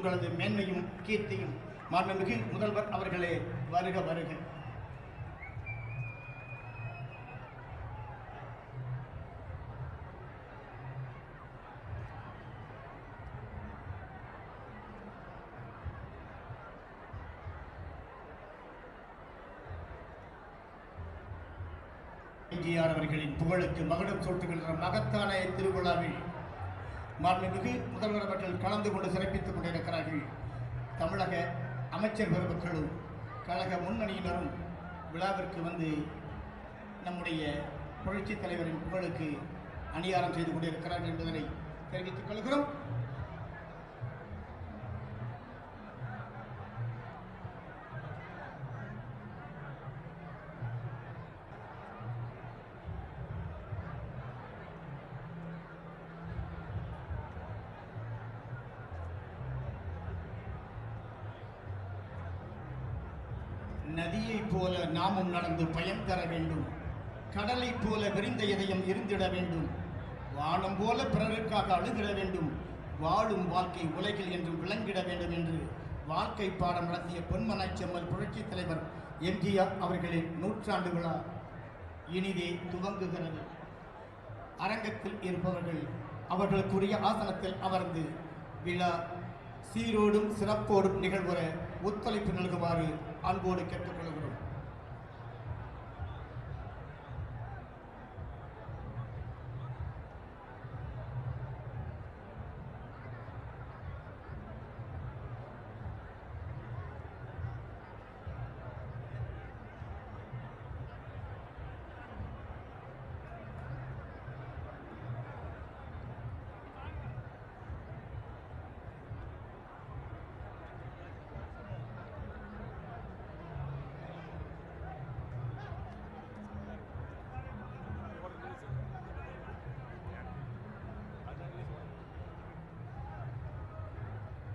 உங்களது மேன்மையும் கீர்த்தியும். மாண்புமிகு முதல்வர் அவர்களே, வருக வருக. எம்ஜிஆர் அவர்களின் புகழுக்கு மகுடம் சூட்டுகின்ற மகத்தான திருவிழாவில் மாண்புமிகு முதல்வர் அவர்கள் கலந்து கொண்டு சிறப்பித்துக் கொண்டிருக்கிறார்கள். தமிழக அமைச்சர் பெருமக்களும் கழக முன்னணியினரும் விழாவிற்கு வந்து நம்முடைய புரட்சித் தலைவரின் புகழுக்கு அணியாரம் செய்து கொண்டிருக்கிறார்கள் என்பதனை தெரிவித்துக் கொள்கிறோம். நதியை போல நாமும் நடந்து பயன் தர வேண்டும். கடலை போல விரிந்த இதயம் இருந்திட வேண்டும். வானம் போல பிறருக்காக அழுகிட வேண்டும். வாழும் வாழ்க்கை உலகில் என்றும் விளங்கிட வேண்டும் என்று வாழ்க்கை பாடம் நடத்திய பொன்மனச் செம்மல் புரட்சித் தலைவர் எம்ஜிஆர் அவர்களின் 100ஆண்டு விழா இனிதே துவங்குகிறது. அரங்கத்தில் இருப்பவர்கள் அவர்களுக்குரிய ஆசனத்தில் அமர்ந்து விழா சீரோடும் சிறப்போடும் நிகழ்வுற ஒத்துழைப்பு நல்குமாறு அன்போடு கேட்டுக்கொள்கிறேன்.